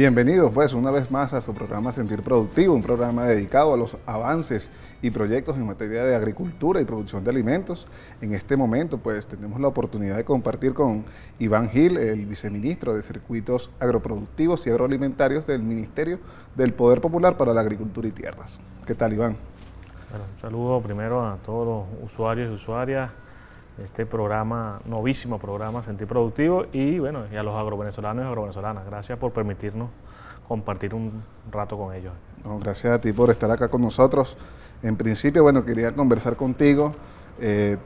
Bienvenidos pues una vez más a su programa Sentir Productivo, un programa dedicado a los avances y proyectos en materia de agricultura y producción de alimentos. En este momento pues tenemos la oportunidad de compartir con Iván Gil, el viceministro de Circuitos Agroproductivos y Agroalimentarios del Ministerio del Poder Popular para la Agricultura y Tierras. ¿Qué tal, Iván? Bueno, un saludo primero a todos los usuarios y usuarias de este programa, novísimo programa Sentir Productivo, y bueno, y a los agrovenezolanos y agrovenezolanas. Gracias por permitirnos compartir un rato con ellos. No, gracias a ti por estar acá con nosotros. En principio, bueno, quería conversar contigo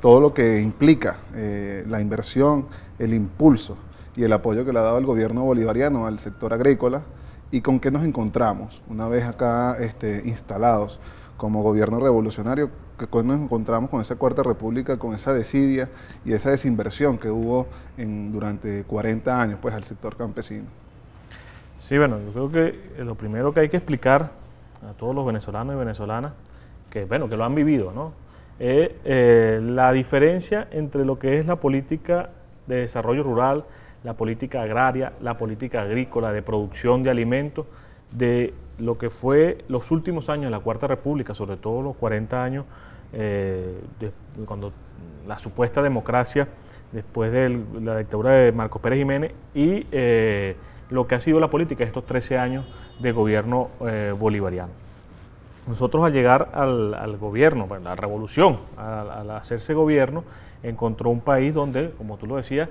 todo lo que implica la inversión, el impulso y el apoyo que le ha dado el gobierno bolivariano al sector agrícola y con qué nos encontramos una vez acá instalados como gobierno revolucionario, que nos encontramos con esa Cuarta República, con esa desidia y esa desinversión que hubo durante 40 años pues, al sector campesino. Sí, bueno, yo creo que lo primero que hay que explicar a todos los venezolanos y venezolanas, que bueno, que lo han vivido, ¿no? Es la diferencia entre lo que es la política de desarrollo rural, la política agraria, la política agrícola, de producción de alimentos, de lo que fue los últimos años de la Cuarta República, sobre todo los 40 años, cuando la supuesta democracia, después de la dictadura de Marcos Pérez Jiménez, y lo que ha sido la política de estos 13 años de gobierno bolivariano. Nosotros al llegar al gobierno, bueno, la revolución, al hacerse gobierno, encontró un país donde, como tú lo decías,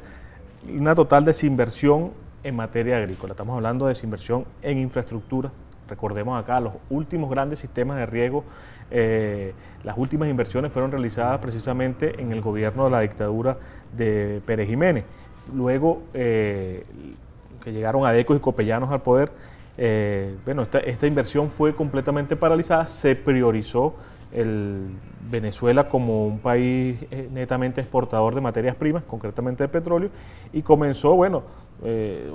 una total desinversión en materia agrícola. Estamos hablando de desinversión en infraestructura. Recordemos acá, los últimos grandes sistemas de riego, las últimas inversiones fueron realizadas precisamente en el gobierno de la dictadura de Pérez Jiménez. Luego, que llegaron Adecos y Copellanos al poder, bueno, esta inversión fue completamente paralizada. Se priorizó Venezuela como un país netamente exportador de materias primas, concretamente de petróleo, y comenzó, bueno,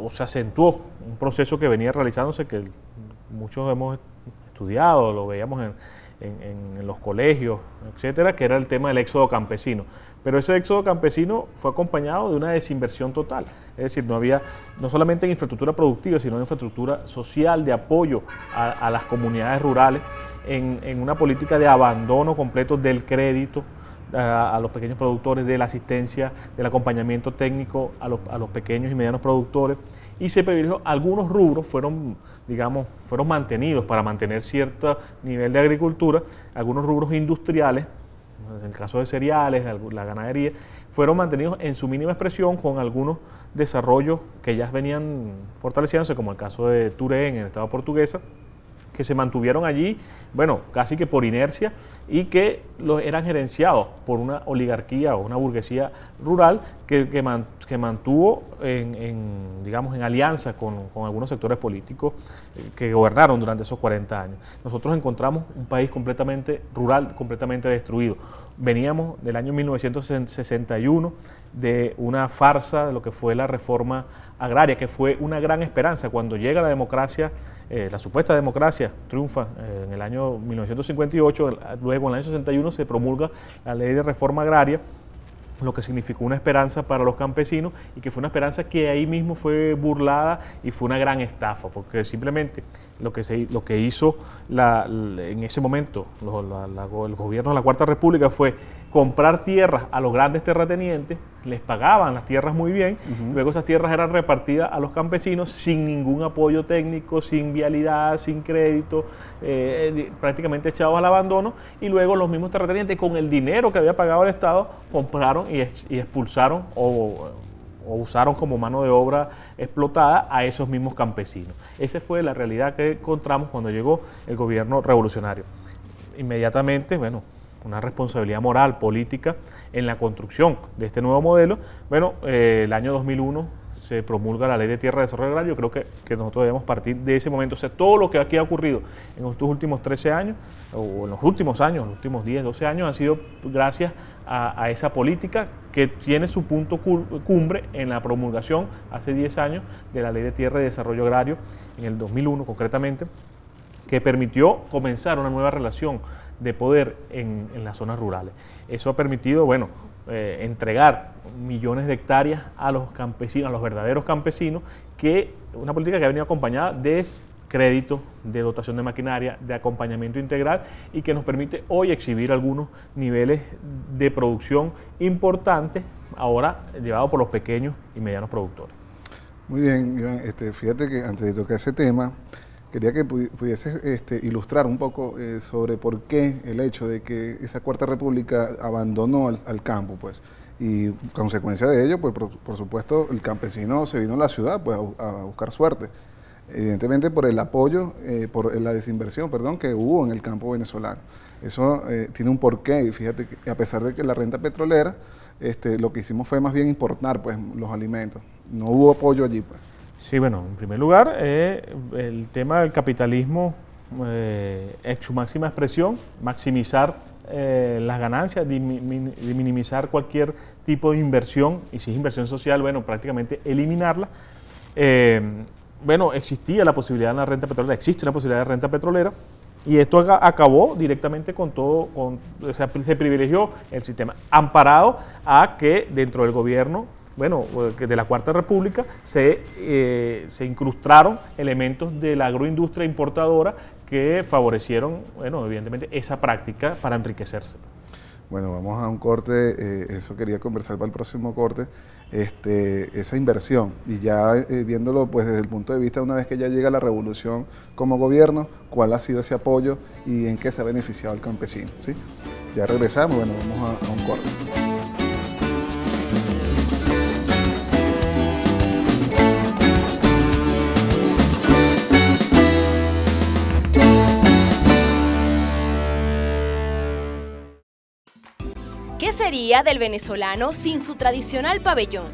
o se acentuó un proceso que venía realizándose, que muchos hemos estudiado, lo veíamos en los colegios, etcétera, que era el tema del éxodo campesino. Pero ese éxodo campesino fue acompañado de una desinversión total, es decir, no había, no solamente en infraestructura productiva, sino en infraestructura social, de apoyo a las comunidades rurales, en una política de abandono completo del crédito a los pequeños productores, de la asistencia, del acompañamiento técnico a los pequeños y medianos productores, y se privilegió, algunos rubros fueron, digamos, fueron mantenidos para mantener cierto nivel de agricultura, algunos rubros industriales, en el caso de cereales, la ganadería, fueron mantenidos en su mínima expresión, con algunos desarrollos que ya venían fortaleciéndose, como el caso de Turén en el estado portuguesa, que se mantuvieron allí, bueno, casi que por inercia, y que eran gerenciados por una oligarquía o una burguesía rural que mantuvo digamos, en alianza con algunos sectores políticos que gobernaron durante esos 40 años. Nosotros encontramos un país completamente rural, completamente destruido. Veníamos del año 1961 de una farsa de lo que fue la reforma agraria, que fue una gran esperanza. Cuando llega la democracia, la supuesta democracia triunfa en el año 1958, luego en el año 61 se promulga la ley de reforma agraria, lo que significó una esperanza para los campesinos, y que fue una esperanza que ahí mismo fue burlada y fue una gran estafa, porque simplemente lo que hizo en ese momento el gobierno de la Cuarta República fue comprar tierras a los grandes terratenientes, les pagaban las tierras muy bien, luego esas tierras eran repartidas a los campesinos sin ningún apoyo técnico, sin vialidad, sin crédito, prácticamente echados al abandono, y luego los mismos terratenientes, con el dinero que había pagado el Estado, compraron y expulsaron o usaron como mano de obra explotada a esos mismos campesinos. Esa fue la realidad que encontramos cuando llegó el gobierno revolucionario. Inmediatamente, bueno, una responsabilidad moral, política, en la construcción de este nuevo modelo. Bueno, el año 2001 se promulga la Ley de Tierra de Desarrollo Agrario. Yo creo que nosotros debemos partir de ese momento. O sea, todo lo que aquí ha ocurrido en estos últimos 13 años, o en los últimos años, los últimos 10, 12 años, ha sido gracias a esa política que tiene su punto cumbre en la promulgación hace 10 años de la Ley de Tierra de Desarrollo Agrario, en el 2001 concretamente, que permitió comenzar una nueva relación de poder en las zonas rurales. Eso ha permitido, bueno, entregar millones de hectáreas a los campesinos, a los verdaderos campesinos, que una política que ha venido acompañada de crédito, de dotación de maquinaria, de acompañamiento integral y que nos permite hoy exhibir algunos niveles de producción importantes, ahora llevados por los pequeños y medianos productores. Muy bien, Iván, fíjate que antes de tocar ese tema, quería que pudieses ilustrar un poco sobre por qué el hecho de que esa Cuarta República abandonó al campo, pues, y consecuencia de ello, pues, por supuesto, el campesino se vino a la ciudad, pues, a buscar suerte. Evidentemente por el apoyo, por la desinversión, perdón, que hubo en el campo venezolano. Eso tiene un porqué, y fíjate que a pesar de que la renta petrolera, lo que hicimos fue más bien importar, pues, los alimentos. No hubo apoyo allí, pues. Sí, bueno, en primer lugar, el tema del capitalismo en su máxima expresión, maximizar las ganancias, minimizar cualquier tipo de inversión, y si es inversión social, bueno, prácticamente eliminarla. Bueno, existía la posibilidad de la renta petrolera, existe una posibilidad de renta petrolera, y esto acabó directamente con todo, o sea, se privilegió el sistema, amparado a que dentro del gobierno, bueno, de la Cuarta República se incrustaron elementos de la agroindustria importadora que favorecieron, bueno, evidentemente esa práctica para enriquecerse. Bueno, vamos a un corte, eso quería conversar para el próximo corte, esa inversión, y ya viéndolo pues desde el punto de vista, una vez que ya llega la revolución como gobierno, cuál ha sido ese apoyo y en qué se ha beneficiado el campesino, ¿sí? Ya regresamos, bueno, vamos a un corte. ¿Qué sería del venezolano sin su tradicional pabellón?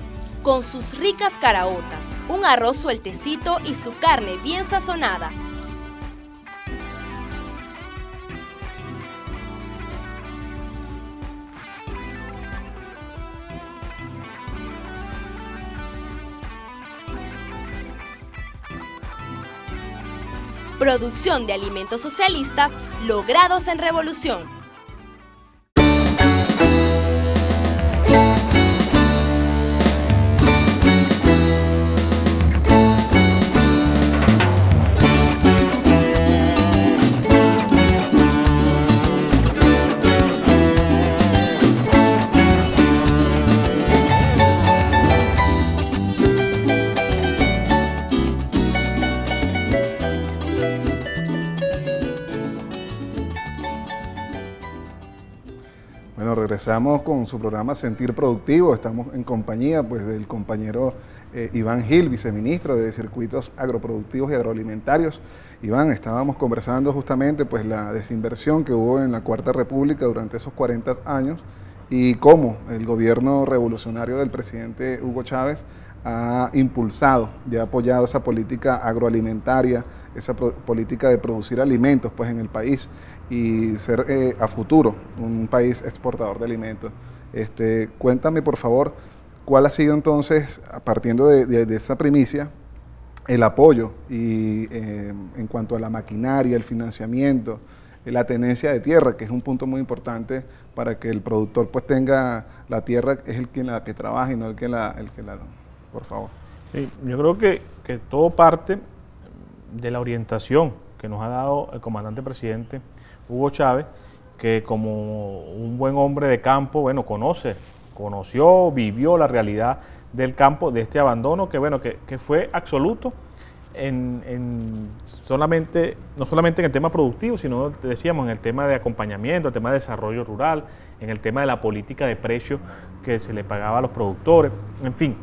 Con sus ricas caraotas, un arroz sueltecito y su carne bien sazonada. Producción de alimentos socialistas logrados en revolución. Bueno, regresamos con su programa Sentir Productivo. Estamos en compañía pues, del compañero Iván Gil, viceministro de Circuitos Agroproductivos y Agroalimentarios. Iván, estábamos conversando justamente pues, la desinversión que hubo en la Cuarta República durante esos 40 años y cómo el gobierno revolucionario del presidente Hugo Chávez ha impulsado y ha apoyado esa política agroalimentaria, esa política de producir alimentos pues, en el país y ser a futuro un país exportador de alimentos. Cuéntame, por favor, cuál ha sido entonces, partiendo de esa primicia, el apoyo y en cuanto a la maquinaria, el financiamiento, la tenencia de tierra, que es un punto muy importante para que el productor pues tenga la tierra, es el quien la que trabaja y no el que la por favor. Sí, yo creo que todo parte de la orientación que nos ha dado el comandante presidente Hugo Chávez, que como un buen hombre de campo, bueno, conoció, vivió la realidad del campo, de este abandono que, bueno, que fue absoluto no solamente en el tema productivo, sino, decíamos, en el tema de acompañamiento, el tema de desarrollo rural, en el tema de la política de precios que se le pagaba a los productores, en fin,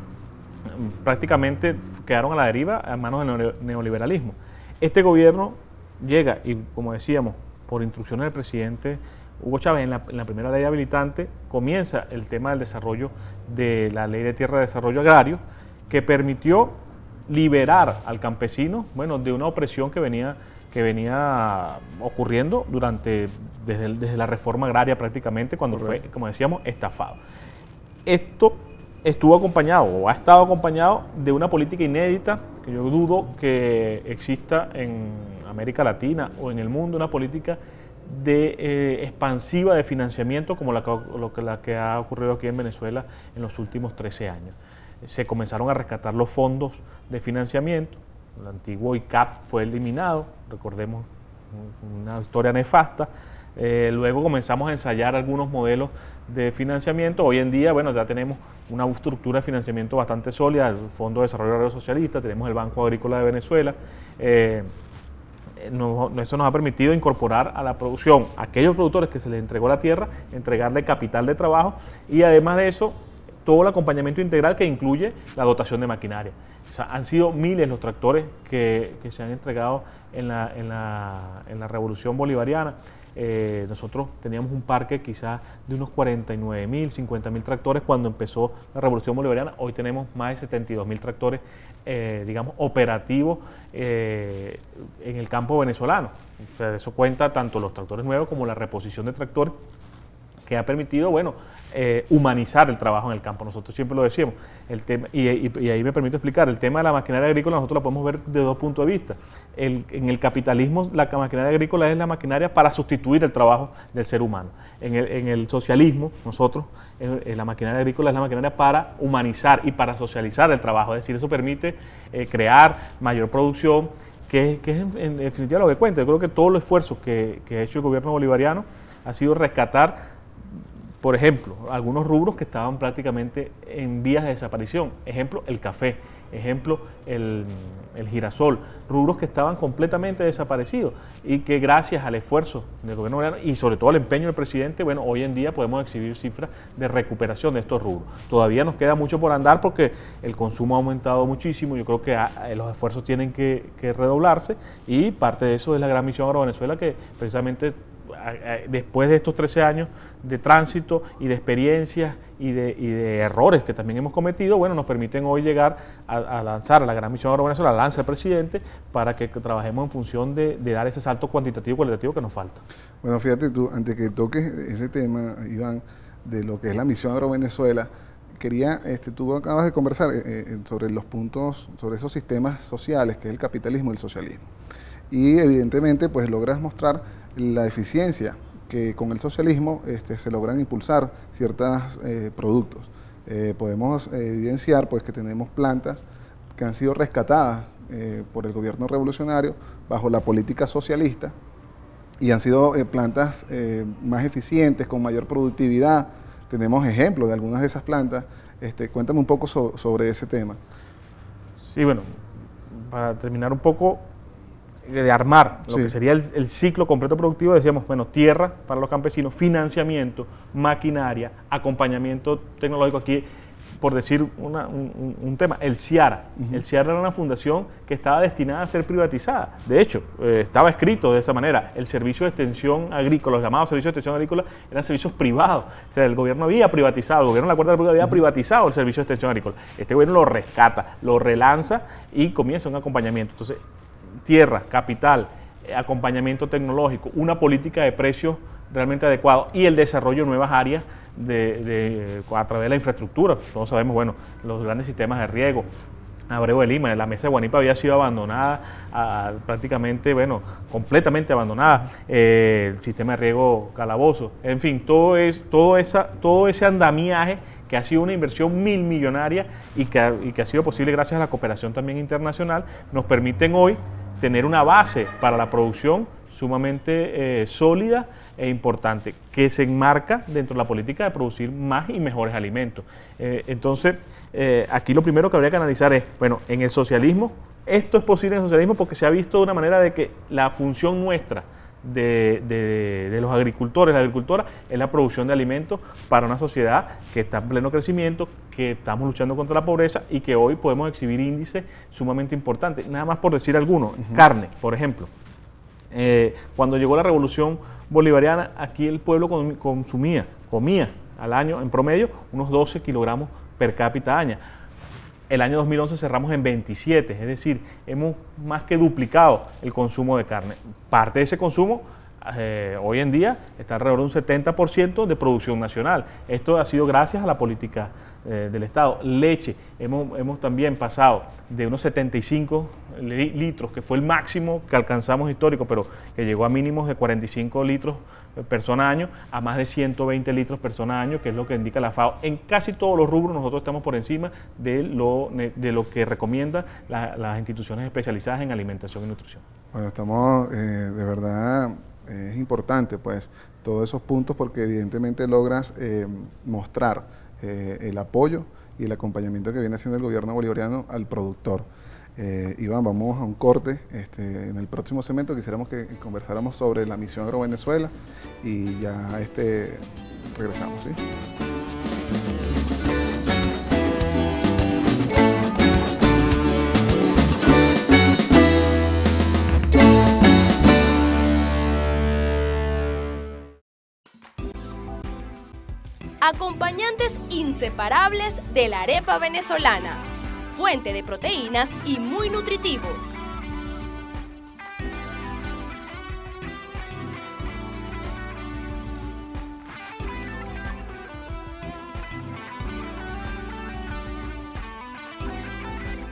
prácticamente quedaron a la deriva a manos del neoliberalismo. Este gobierno llega y, como decíamos, por instrucciones del presidente Hugo Chávez, en la primera ley habilitante, comienza el tema del desarrollo de la Ley de Tierra de Desarrollo Agrario, que permitió liberar al campesino, bueno, de una opresión que venía ocurriendo desde la reforma agraria prácticamente, cuando fue, como decíamos, estafado. Esto estuvo acompañado o ha estado acompañado de una política inédita, que yo dudo que exista en América Latina o en el mundo, una política expansiva de financiamiento como la que ha ocurrido aquí en Venezuela en los últimos 13 años. Se comenzaron a rescatar los fondos de financiamiento, el antiguo ICAP fue eliminado, recordemos una historia nefasta. Luego comenzamos a ensayar algunos modelos de financiamiento. Hoy en día, bueno, ya tenemos una estructura de financiamiento bastante sólida, el Fondo de Desarrollo Agrario Socialista, tenemos el Banco Agrícola de Venezuela. Eso nos ha permitido incorporar a la producción a aquellos productores que se les entregó la tierra, entregarle capital de trabajo y además de eso, todo el acompañamiento integral que incluye la dotación de maquinaria. O sea, han sido miles los tractores que se han entregado en la revolución bolivariana. Nosotros teníamos un parque quizás de unos 49.000, 50.000 tractores cuando empezó la revolución bolivariana. Hoy tenemos más de 72.000 tractores, digamos, operativos en el campo venezolano. O sea, eso cuenta tanto los tractores nuevos como la reposición de tractores, que ha permitido, bueno, humanizar el trabajo en el campo. Nosotros siempre lo decíamos, el tema, y ahí me permito explicar, el tema de la maquinaria agrícola nosotros la podemos ver de dos puntos de vista. En el capitalismo la maquinaria agrícola es la maquinaria para sustituir el trabajo del ser humano. En el socialismo nosotros, la maquinaria agrícola es la maquinaria para humanizar y para socializar el trabajo, es decir, eso permite crear mayor producción, que es en definitiva lo que cuenta. Yo creo que todo el esfuerzo que ha hecho el gobierno bolivariano ha sido rescatar, por ejemplo, algunos rubros que estaban prácticamente en vías de desaparición. Ejemplo, el café. Ejemplo, el girasol. Rubros que estaban completamente desaparecidos y que gracias al esfuerzo del gobierno bolivariano y sobre todo al empeño del presidente, bueno, hoy en día podemos exhibir cifras de recuperación de estos rubros. Todavía nos queda mucho por andar porque el consumo ha aumentado muchísimo. Yo creo que los esfuerzos tienen que redoblarse y parte de eso es la gran misión Agrovenezuela, que precisamente después de estos 13 años de tránsito y de experiencias y de errores que también hemos cometido, bueno, nos permiten hoy llegar a lanzar a la gran misión Agrovenezuela, la lanza el presidente, para que trabajemos en función de dar ese salto cuantitativo y cualitativo que nos falta. Bueno, fíjate tú, antes que toques ese tema, Iván, de lo que es la misión Agrovenezuela, quería, tú acabas de conversar sobre los puntos, sobre esos sistemas sociales, que es el capitalismo y el socialismo. Y evidentemente, pues logras mostrar la eficiencia que con el socialismo se logran impulsar ciertos productos. Podemos evidenciar pues que tenemos plantas que han sido rescatadas por el gobierno revolucionario bajo la política socialista y han sido plantas más eficientes, con mayor productividad. Tenemos ejemplos de algunas de esas plantas. Cuéntame un poco sobre ese tema. Sí, bueno, para terminar un poco de armar lo que sería el ciclo completo productivo, decíamos, bueno, tierra para los campesinos, financiamiento, maquinaria, acompañamiento tecnológico. Aquí, por decir un tema, el CIARA. El CIARA era una fundación que estaba destinada a ser privatizada. De hecho, estaba escrito de esa manera. El servicio de extensión agrícola, los llamados servicios de extensión agrícola, eran servicios privados. O sea, el gobierno había privatizado, el gobierno de la Cuarta República había privatizado el servicio de extensión agrícola. Este gobierno lo rescata, lo relanza y comienza un acompañamiento. Entonces, tierra, capital, acompañamiento tecnológico, una política de precios realmente adecuada y el desarrollo de nuevas áreas a través de la infraestructura. Todos sabemos, bueno, los grandes sistemas de riego. Abreu de Lima, la mesa de Guanipa había sido abandonada, prácticamente, bueno, completamente abandonada. El sistema de riego Calabozo. En fin, todo ese andamiaje que ha sido una inversión millonaria y que ha sido posible gracias a la cooperación también internacional, nos permiten hoy tener una base para la producción sumamente sólida e importante, que se enmarca dentro de la política de producir más y mejores alimentos. Entonces, aquí lo primero que habría que analizar es, bueno, en el socialismo, esto es posible en el socialismo porque se ha visto de una manera de que la función nuestra de los agricultores, la agricultura, es la producción de alimentos para una sociedad que está en pleno crecimiento, que estamos luchando contra la pobreza y que hoy podemos exhibir índices sumamente importantes. Nada más por decir algunos, carne, por ejemplo. Cuando llegó la revolución bolivariana, aquí el pueblo comía al año en promedio unos 12 kilogramos per cápita año. El año 2011 cerramos en 27, es decir, hemos más que duplicado el consumo de carne. Parte de ese consumo hoy en día está alrededor de un 70% de producción nacional. Esto ha sido gracias a la política del Estado. Leche, hemos también pasado de unos 75 litros, que fue el máximo que alcanzamos histórico, pero que llegó a mínimos de 45 litros persona año, a más de 120 litros persona año, que es lo que indica la FAO. En casi todos los rubros nosotros estamos por encima de lo que recomiendan las instituciones especializadas en alimentación y nutrición. Bueno, estamos de verdad, es importante pues todos esos puntos, porque evidentemente logras mostrar el apoyo y el acompañamiento que viene haciendo el gobierno bolivariano al productor. Iván, vamos a un corte. En el próximo segmento quisiéramos que conversáramos sobre la misión AgroVenezuela y ya regresamos, ¿sí? Acompañantes inseparables de la arepa venezolana, fuente de proteínas y muy nutritivos.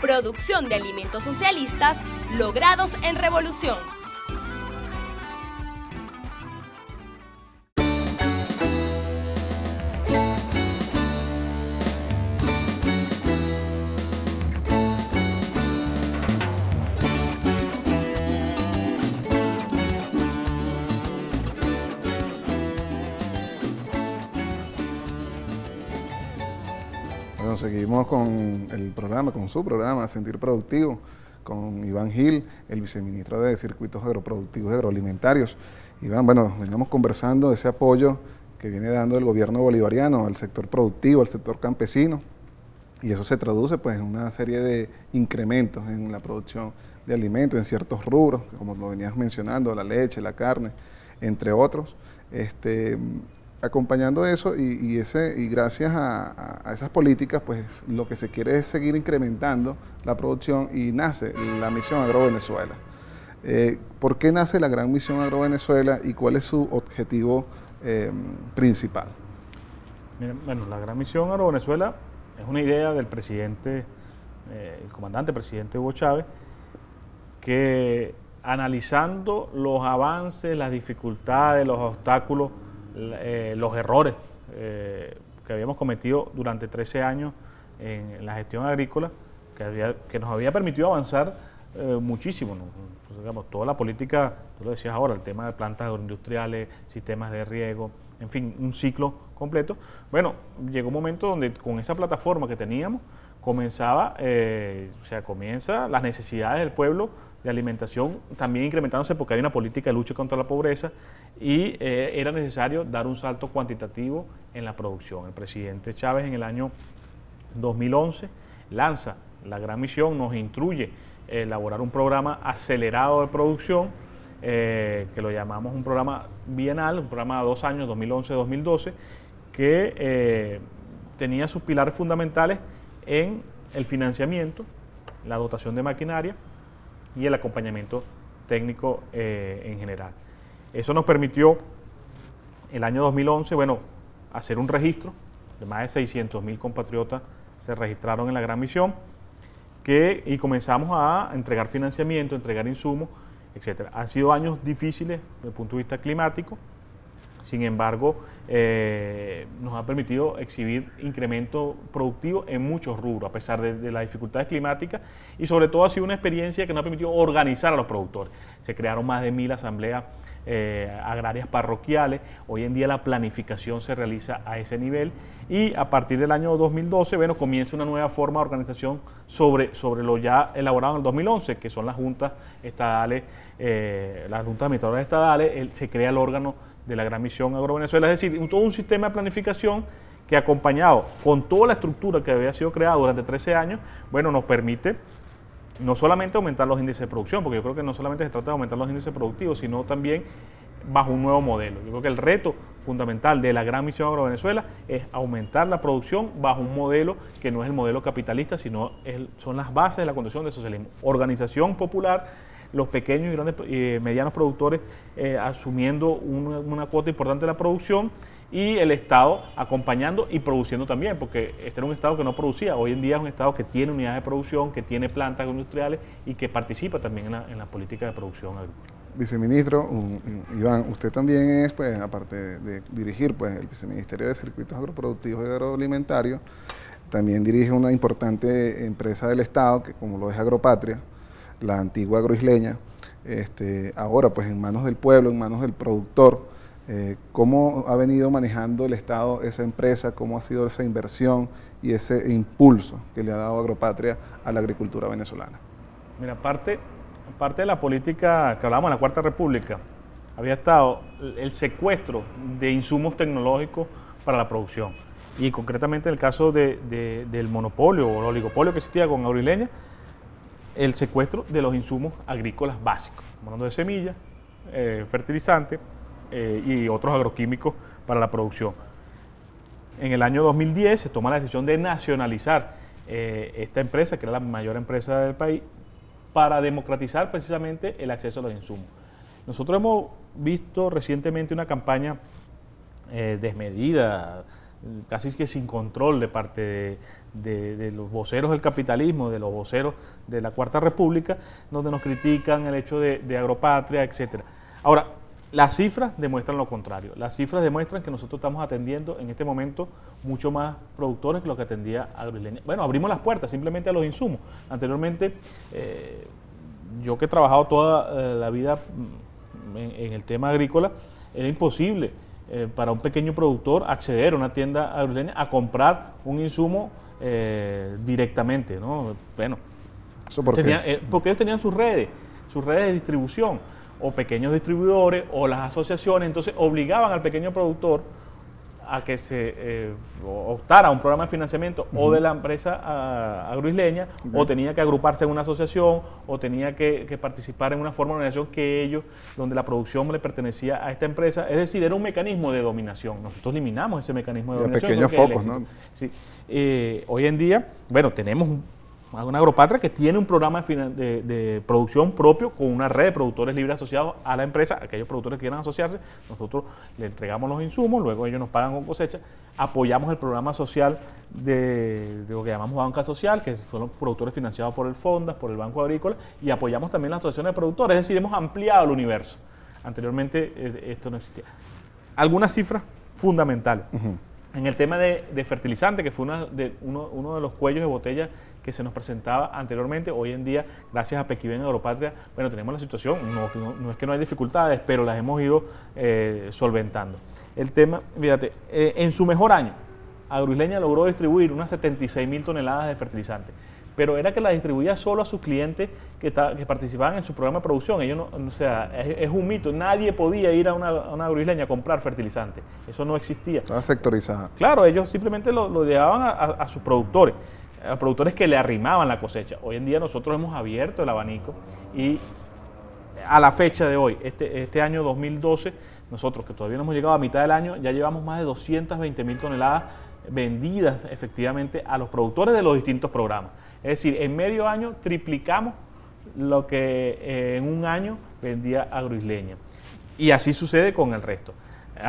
Producción de alimentos socialistas logrados en revolución. Bueno, seguimos con el programa, con su programa Sentir Productivo, con Iván Gil, el viceministro de Circuitos Agroproductivos y Agroalimentarios. Iván, bueno, veníamos conversando de ese apoyo que viene dando el gobierno bolivariano al sector productivo, al sector campesino, y eso se traduce pues en una serie de incrementos en la producción de alimentos en ciertos rubros, como lo venías mencionando, la leche, la carne, entre otros. Acompañando eso y gracias a esas políticas, pues lo que se quiere es seguir incrementando la producción, y nace la misión AgroVenezuela. ¿Por qué nace la gran misión AgroVenezuela y cuál es su objetivo principal? Miren, bueno, la gran misión AgroVenezuela es una idea del presidente, el comandante presidente Hugo Chávez, que analizando los avances, las dificultades, los obstáculos, los errores que habíamos cometido durante 13 años en la gestión agrícola, que nos había permitido avanzar muchísimo, ¿no? Pues, digamos, toda la política, tú lo decías ahora, el tema de plantas agroindustriales, sistemas de riego, en fin, un ciclo completo. Bueno, llegó un momento donde con esa plataforma que teníamos comienza las necesidades del pueblo de alimentación también incrementándose, porque hay una política de lucha contra la pobreza y era necesario dar un salto cuantitativo en la producción. El presidente Chávez en el año 2011 lanza la gran misión, nos instruye a elaborar un programa acelerado de producción, que lo llamamos un programa bienal, un programa de 2 años, 2011-2012, que tenía sus pilares fundamentales en el financiamiento, la dotación de maquinaria y el acompañamiento técnico en general. Eso nos permitió el año 2011, bueno, hacer un registro de más de 600.000 compatriotas se registraron en la gran misión, y comenzamos a entregar financiamiento, entregar insumos, etc. Han sido años difíciles desde el punto de vista climático. Sin embargo, nos ha permitido exhibir incremento productivo en muchos rubros, a pesar de las dificultades climáticas, y sobre todo ha sido una experiencia que nos ha permitido organizar a los productores. Se crearon más de 1000 asambleas agrarias parroquiales. Hoy en día la planificación se realiza a ese nivel, y a partir del año 2012, bueno, comienza una nueva forma de organización sobre lo ya elaborado en el 2011, que son las juntas estadales, las juntas administradoras estadales. Se crea el órgano de la gran misión AgroVenezuela, es decir, todo un sistema de planificación que, acompañado con toda la estructura que había sido creada durante 13 años, bueno, nos permite no solamente aumentar los índices de producción, porque yo creo que no solamente se trata de aumentar los índices productivos, sino también bajo un nuevo modelo. Yo creo que el reto fundamental de la gran misión AgroVenezuela es aumentar la producción bajo un modelo que no es el modelo capitalista, sino son las bases de la condición de socialismo. Organización popular los pequeños y grandes medianos productores asumiendo una cuota importante de la producción y el Estado acompañando y produciendo también, porque este era un Estado que no producía, hoy en día es un Estado que tiene unidades de producción, que tiene plantas industriales y que participa también en la política de producción agrícola. Viceministro Iván, usted también es, pues, aparte de dirigir pues, el Viceministerio de Circuitos Agroproductivos y Agroalimentarios, también dirige una importante empresa del Estado, que como lo es Agropatria, la antigua agroisleña, ahora pues en manos del pueblo, en manos del productor. ¿Cómo ha venido manejando el Estado esa empresa? ¿Cómo ha sido esa inversión y ese impulso que le ha dado Agropatria a la agricultura venezolana? Mira, parte de la política que hablábamos en la Cuarta República, había estado el secuestro de insumos tecnológicos para la producción. Y concretamente en el caso del monopolio o el oligopolio que existía con Agroisleña, el secuestro de los insumos agrícolas básicos, hablando de semillas, fertilizantes, y otros agroquímicos para la producción. En el año 2010 se toma la decisión de nacionalizar esta empresa, que era la mayor empresa del país, para democratizar precisamente el acceso a los insumos. Nosotros hemos visto recientemente una campaña desmedida, casi que sin control de parte de los voceros del capitalismo, de los voceros de la Cuarta República, donde nos critican el hecho de Agropatria, etc. Ahora, las cifras demuestran lo contrario. Las cifras demuestran que nosotros estamos atendiendo en este momento mucho más productores que lo que atendía Agroisleña. Bueno, abrimos las puertas simplemente a los insumos. Anteriormente, yo que he trabajado toda la vida en el tema agrícola, era imposible para un pequeño productor acceder a una tienda agroisleña a comprar un insumo directamente, ¿no? Bueno, ¿eso por qué? Porque ellos tenían sus redes de distribución, o pequeños distribuidores, o las asociaciones, entonces obligaban al pequeño productor a que se optara a un programa de financiamiento o de la empresa agroisleña, o tenía que agruparse en una asociación, o tenía que participar en una forma de organización que ellos, donde la producción le pertenecía a esta empresa, es decir, era un mecanismo de dominación. Nosotros eliminamos ese mecanismo de dominación. Pequeños focos, ¿no? Sí. Hoy en día, bueno, tenemos una Agropatria que tiene un programa de producción propio con una red de productores libres asociados a la empresa, aquellos productores que quieran asociarse, nosotros le entregamos los insumos, luego ellos nos pagan con cosecha, apoyamos el programa social de lo que llamamos banca social, que son los productores financiados por el Fondas, por el Banco Agrícola, y apoyamos también las asociaciones de productores, es decir, hemos ampliado el universo. Anteriormente esto no existía. Algunas cifras fundamentales. En el tema de fertilizante, que fue uno de los cuellos de botella que se nos presentaba anteriormente, hoy en día, gracias a Pequiven Agropatria, bueno, tenemos la situación, no es que no hay dificultades, pero las hemos ido solventando. El tema, fíjate, en su mejor año, Agroisleña logró distribuir unas 76.000 toneladas de fertilizante, pero era que la distribuía solo a sus clientes que participaban en su programa de producción. Ellos no, o sea, es un mito, nadie podía ir a una Agroisleña a comprar fertilizante, eso no existía. Estaba sectorizada. Claro, ellos simplemente lo llevaban a sus productores, a productores que le arrimaban la cosecha. Hoy en día nosotros hemos abierto el abanico y a la fecha de hoy, este año 2012, nosotros que todavía no hemos llegado a mitad del año, ya llevamos más de 220.000 toneladas vendidas efectivamente a los productores de los distintos programas. Es decir, en medio año triplicamos lo que en un año vendía Agroisleña. Y así sucede con el resto.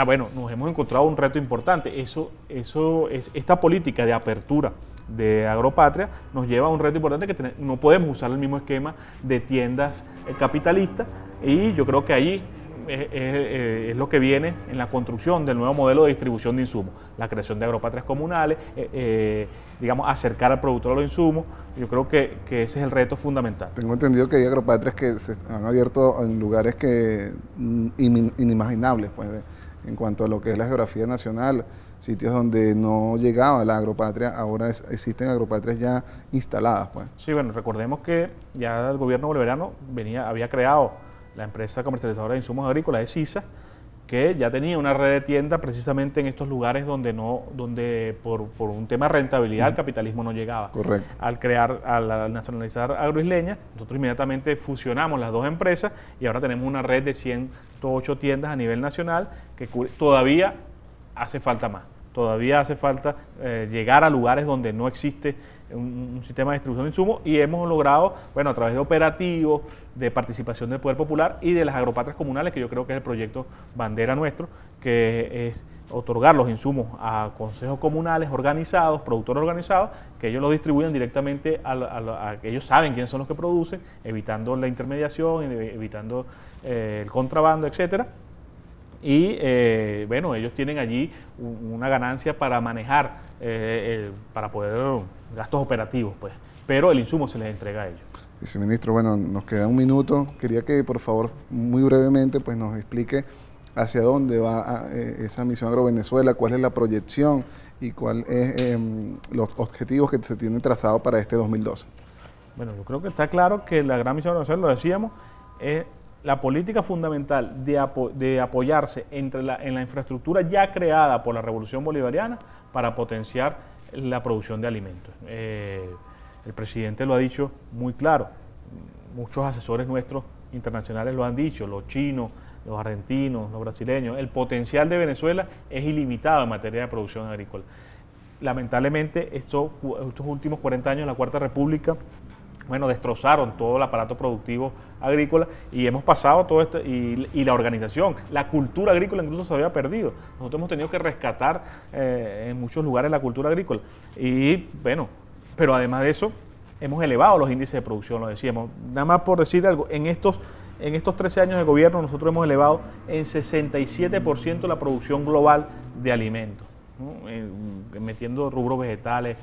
Bueno, nos hemos encontrado un reto importante. Esta política de apertura de Agropatria nos lleva a un reto importante que no podemos usar el mismo esquema de tiendas capitalistas, y yo creo que ahí es lo que viene en la construcción del nuevo modelo de distribución de insumos, la creación de agropatrias comunales, digamos, acercar al productor a los insumos. Yo creo que ese es el reto fundamental. Tengo entendido que hay agropatrias que se han abierto en lugares inimaginables, pues, en cuanto a lo que es la geografía nacional, sitios donde no llegaba la agropatria, ahora existen agropatrias ya instaladas, pues. Sí, bueno, recordemos que ya el gobierno bolivariano había creado la empresa comercializadora de insumos agrícolas, es CISA, que ya tenía una red de tiendas precisamente en estos lugares donde por un tema de rentabilidad el capitalismo no llegaba. Correcto. Al nacionalizar Agroisleña, nosotros inmediatamente fusionamos las dos empresas y ahora tenemos una red de 108 tiendas a nivel nacional que todavía hace falta más. todavía hace falta llegar a lugares donde no existe un sistema de distribución de insumos, y hemos logrado, bueno, a través de operativos, de participación del Poder Popular y de las agropatrias comunales, que yo creo que es el proyecto bandera nuestro, que es otorgar los insumos a consejos comunales organizados, productores organizados, que ellos los distribuyan directamente a que ellos saben quiénes son los que producen, evitando la intermediación, evitando el contrabando, etcétera. Y bueno, ellos tienen allí una ganancia para manejar, para poder gastos operativos, pues, pero el insumo se les entrega a ellos. Viceministro, bueno, nos queda un minuto. Quería que por favor, muy brevemente, pues nos explique hacia dónde va esa misión Agrovenezuela, cuál es la proyección y cuáles los objetivos que se tienen trazados para este 2012. Bueno, yo creo que está claro que la gran misión Agrovenezuela, lo decíamos, es la política fundamental de apoyarse en la infraestructura ya creada por la Revolución Bolivariana para potenciar la producción de alimentos. El presidente lo ha dicho muy claro, muchos asesores nuestros internacionales lo han dicho, los chinos, los argentinos, los brasileños. El potencial de Venezuela es ilimitado en materia de producción agrícola. Lamentablemente, estos últimos 40 años de la Cuarta República, bueno, destrozaron todo el aparato productivo agrícola, y hemos pasado todo esto, y la organización, la cultura agrícola incluso se había perdido. Nosotros hemos tenido que rescatar en muchos lugares la cultura agrícola. Y bueno, pero además de eso, hemos elevado los índices de producción, lo decíamos. Nada más por decir algo, en estos 13 años de gobierno nosotros hemos elevado en 67% la producción global de alimentos, ¿no? Metiendo rubros vegetales,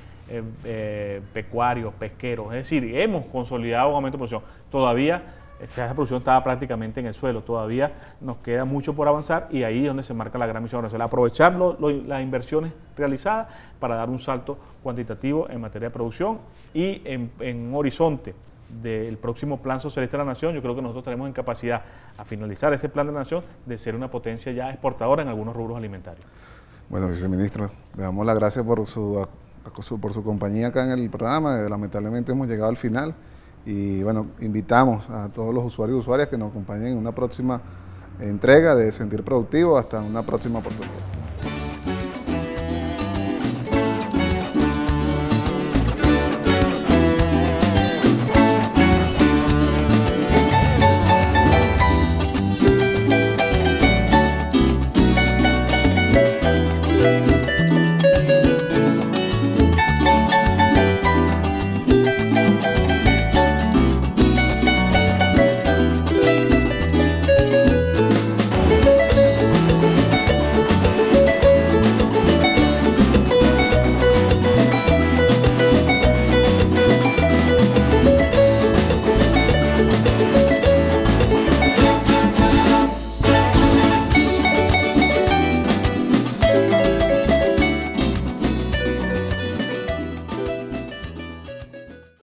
pecuarios, pesqueros. Es decir, hemos consolidado un aumento de producción. Todavía esta producción estaba prácticamente en el suelo, todavía nos queda mucho por avanzar, y ahí es donde se marca la gran misión de Venezuela, aprovechar las inversiones realizadas para dar un salto cuantitativo en materia de producción, y en un horizonte del próximo Plan Socialista de la Nación, yo creo que nosotros tenemos en capacidad, a finalizar ese Plan de la Nación, de ser una potencia ya exportadora en algunos rubros alimentarios. Bueno, viceministro, le damos las gracias por su compañía acá en el programa. Lamentablemente hemos llegado al final, y bueno, invitamos a todos los usuarios y usuarias que nos acompañen en una próxima entrega de Sentir Productivo. Hasta una próxima oportunidad.